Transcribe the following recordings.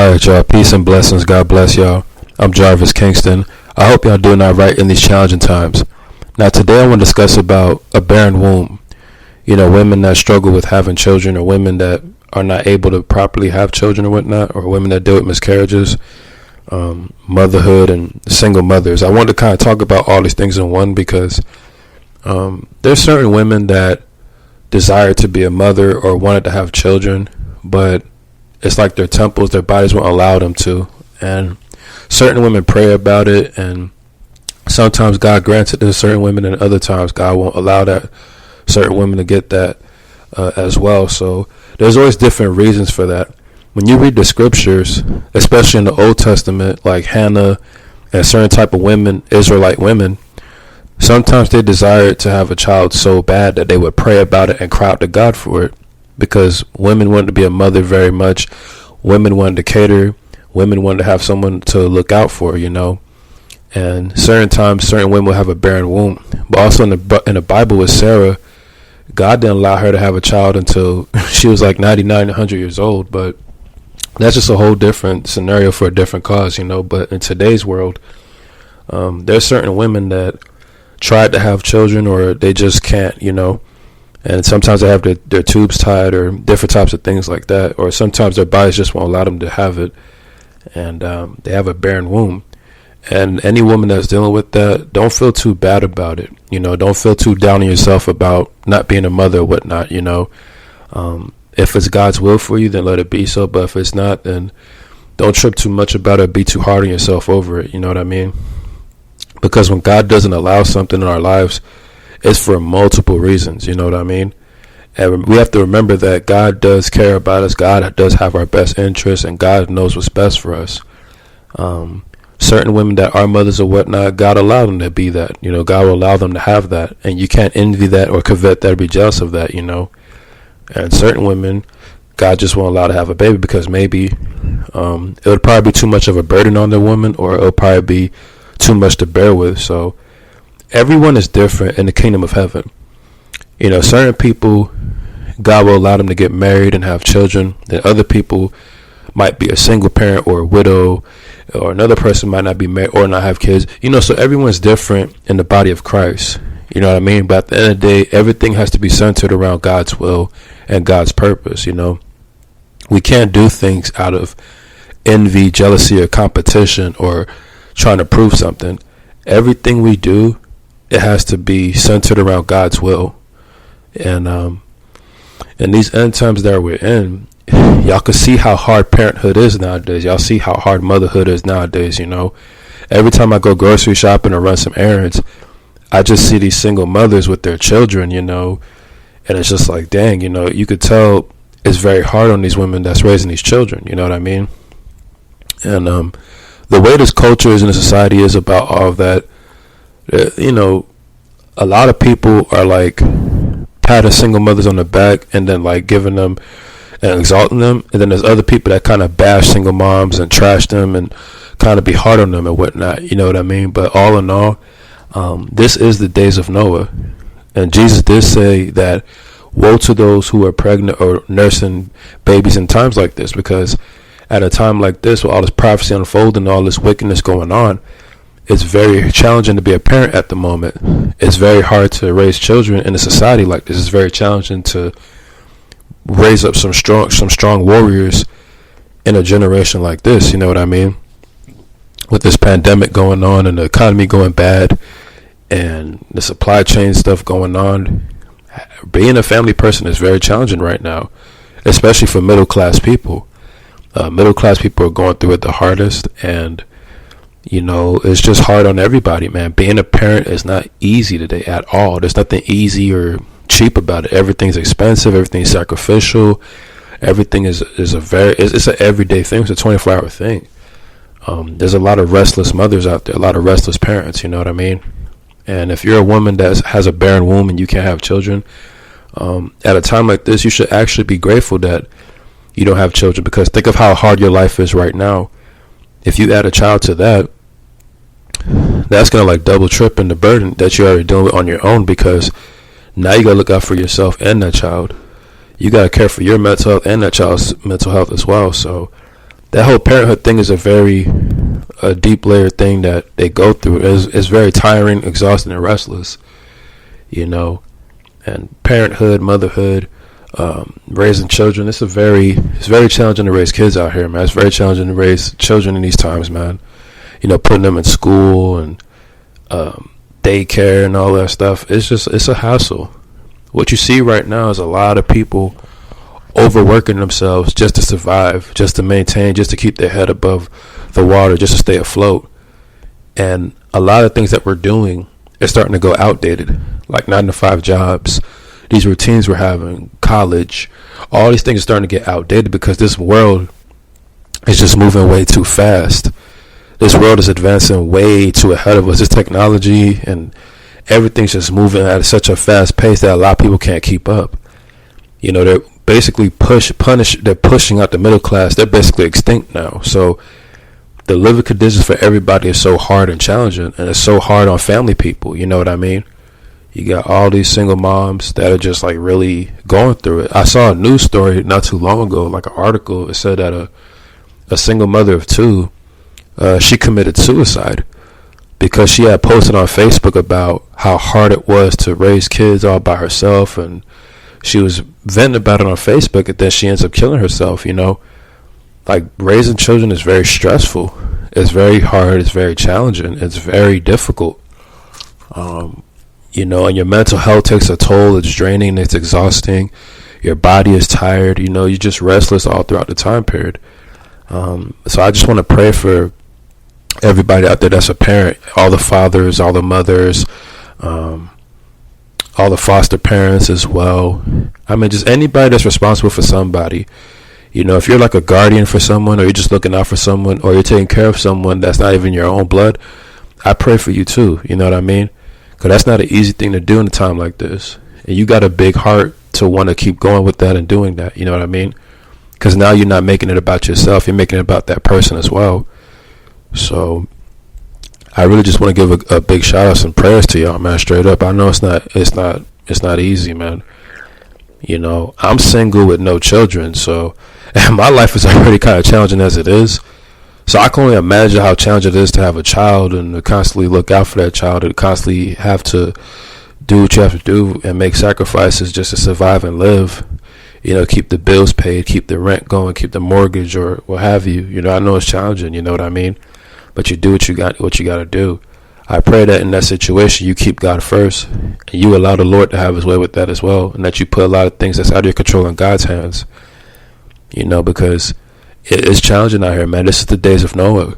Alright, y'all. Peace and blessings. God bless y'all. I'm Jarvis Kingston. I hope y'all doing all right in these challenging times. Now, today I want to discuss about a barren womb. Women that struggle with having children, or women that are not able to properly have children or whatnot, or women that deal with miscarriages, motherhood, and single mothers. I want to kind of talk about all these things in one because there's certain women that desire to be a mother or wanted to have children, but it's like their temples, their bodies won't allow them to. And certain women pray about it, and sometimes God grants it to certain women, and other times God won't allow that certain women to get that as well. So there's always different reasons for that. When you read the scriptures, especially in the Old Testament, like Hannah and certain type of women, Israelite women, sometimes they desired to have a child so bad that they would pray about it and cry out to God for it, because women wanted to be a mother very much. Women wanted to cater. Women wanted to have someone to look out for, And certain times, certain women will have a barren womb. But also in the Bible with Sarah, God didn't allow her to have a child until she was like 99, 100 years old. But that's just a whole different scenario for a different cause, But in today's world, there's certain women that tried to have children, or they just can't, And sometimes they have their tubes tied, or different types of things like that. Or sometimes their bodies just won't allow them to have it. And they have a barren womb. And any woman that's dealing with that, don't feel too bad about it. Don't feel too down on yourself about not being a mother or whatnot, If it's God's will for you, then let it be so. But if it's not, then don't trip too much about it. Be too hard on yourself over it. You know what I mean? Because when God doesn't allow something in our lives, it's for multiple reasons. You know what I mean? And we have to remember that God does care about us. God does have our best interests, and God knows what's best for us. Certain women that are mothers or whatnot, God allowed them to be that. God will allow them to have that. And you can't envy that or covet that or be jealous of that, And certain women, God just won't allow to have a baby because maybe it would probably be too much of a burden on the woman, or it would probably be too much to bear with. So everyone is different in the kingdom of heaven. Certain people, God will allow them to get married and have children. Then other people might be a single parent or a widow, or another person might not be married or not have kids. So everyone's different in the body of Christ. You know what I mean? But at the end of the day, everything has to be centered around God's will and God's purpose. We can't do things out of envy, jealousy, or competition, or trying to prove something. Everything we do, it has to be centered around God's will. And in these end times that we're in, y'all can see how hard parenthood is nowadays. Y'all see how hard motherhood is nowadays. Every time I go grocery shopping or run some errands, I just see these single mothers with their children, and it's just like, dang, you could tell it's very hard on these women that's raising these children. You know what I mean? And the way this culture is in the society is about all of that. A lot of people are like patting single mothers on the back and then like giving them and exalting them, and then there's other people that kind of bash single moms and trash them and kind of be hard on them and whatnot. You know what I mean? But all in all, this is the days of Noah, and Jesus did say that woe to those who are pregnant or nursing babies in times like this, because at a time like this, with all this prophecy unfolding, all this wickedness going on, it's very challenging to be a parent at the moment. It's very hard to raise children in a society like this. It's very challenging to raise up some strong warriors in a generation like this. You know what I mean? With this pandemic going on and the economy going bad and the supply chain stuff going on, being a family person is very challenging right now, especially for middle class people. Middle class people are going through it the hardest, and it's just hard on everybody, man. Being a parent is not easy today at all. There's nothing easy or cheap about it. Everything's expensive. Everything's sacrificial. Everything is it's an everyday thing. It's a 24-hour thing. There's a lot of restless mothers out there, a lot of restless parents. You know what I mean? And if you're a woman that has a barren womb and you can't have children, at a time like this, you should actually be grateful that you don't have children, because think of how hard your life is right now. If you add a child to that, that's going to like double tripping the burden that you're already dealing with on your own, because now you got to look out for yourself and that child. You got to care for your mental health and that child's mental health as well. So that whole parenthood thing is a deep layered thing that they go through. It's very tiring, exhausting, and restless, and parenthood, motherhood, raising children. It's very challenging to raise kids out here, man. It's very challenging to raise children in these times, man. Putting them in school and daycare and all that stuff. It's a hassle. What you see right now is a lot of people overworking themselves just to survive, just to maintain, just to keep their head above the water, just to stay afloat. And a lot of things that we're doing is starting to go outdated, like 9-to-5 jobs, these routines we're having, college, all these things are starting to get outdated because this world is just moving way too fast. This world is advancing way too ahead of us. This technology and everything's just moving at such a fast pace that a lot of people can't keep up. They're basically they're pushing out the middle class. They're basically extinct now. So the living conditions for everybody is so hard and challenging, and it's so hard on family people. You know what I mean? You got all these single moms that are just like really going through it. I saw a news story not too long ago, like an article. It said that a single mother of two, she committed suicide because she had posted on Facebook about how hard it was to raise kids all by herself, and she was venting about it on Facebook, and then she ends up killing herself. Like, raising children is very stressful. It's very hard. It's very challenging. It's very difficult. And your mental health takes a toll. It's draining. It's exhausting. Your body is tired. You're just restless all throughout the time period. So I just want to pray for everybody out there that's a parent, all the fathers, all the mothers, all the foster parents as well. I mean, just anybody that's responsible for somebody. If you're like a guardian for someone, or you're just looking out for someone, or you're taking care of someone that's not even your own blood, I pray for you too. You know what I mean? Because that's not an easy thing to do in a time like this. And you got a big heart to want to keep going with that and doing that. You know what I mean? Because now you're not making it about yourself. You're making it about that person as well. So I really just want to give a big shout out, some prayers to y'all, man. Straight up. I know it's not easy, man. I'm single with no children, so and my life is already kind of challenging as it is. So I can only imagine how challenging it is to have a child and to constantly look out for that child, and to constantly have to do what you have to do and make sacrifices just to survive and live. Keep the bills paid, keep the rent going, keep the mortgage or what have you. I know it's challenging, you know what I mean? But you do what you got to do. I pray that in that situation you keep God first, and you allow the Lord to have his way with that as well, and that you put a lot of things that's out of your control in God's hands. Because it's challenging out here, man. This is the days of Noah.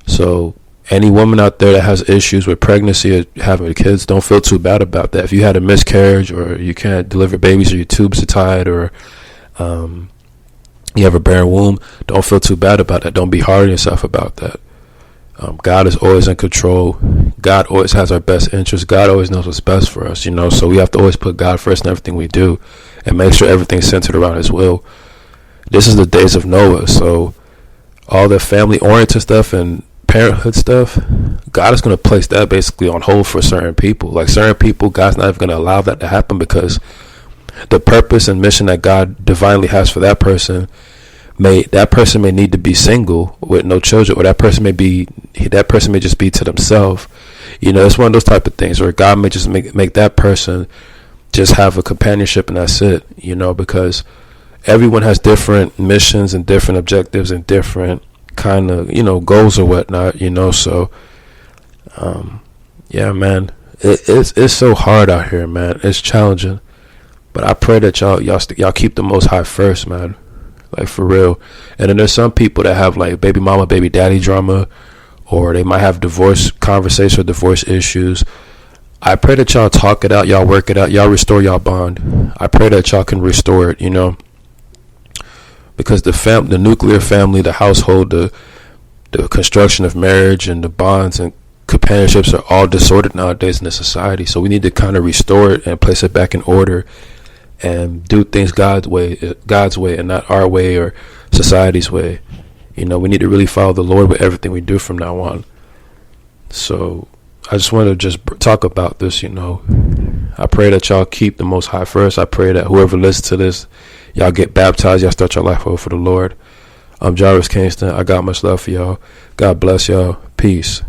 So any woman out there that has issues with pregnancy or having kids, don't feel too bad about that. If you had a miscarriage, or you can't deliver babies, or your tubes are tied, or you have a barren womb, don't feel too bad about that. Don't be hard on yourself about that. God is always in control. God always has our best interest. God always knows what's best for us, so we have to always put God first in everything we do, and make sure everything's centered around his will. This is the days of Noah, so all the family oriented stuff and parenthood stuff, God is going to place that basically on hold for certain people. Like certain people, God's not even going to allow that to happen, because the purpose and mission that God divinely has for that person may need to be single with no children, or that person may just be to themselves. It's one of those type of things where God may just make that person just have a companionship, and that's it. Because everyone has different missions and different objectives and different kind of goals or whatnot. So yeah, man, it's so hard out here, man. It's challenging, but I pray that y'all keep the Most High first, man. Like, for real. And then there's some people that have like baby mama, baby daddy drama, or they might have divorce conversations or divorce issues. I pray that y'all talk it out, y'all work it out, y'all restore y'all bond. I pray that y'all can restore it, because the nuclear family, the household, the construction of marriage and the bonds and companionships are all disordered nowadays in the society. So we need to kind of restore it and place it back in order, and do things God's way, and not our way or society's way. We need to really follow the Lord with everything we do from now on. So I just wanted to just talk about this. I pray that y'all keep the Most High first. I pray that whoever listens to this, y'all get baptized, y'all start your life over for the Lord. I'm Jarvis Kingston. I got much love for y'all. God bless y'all. Peace.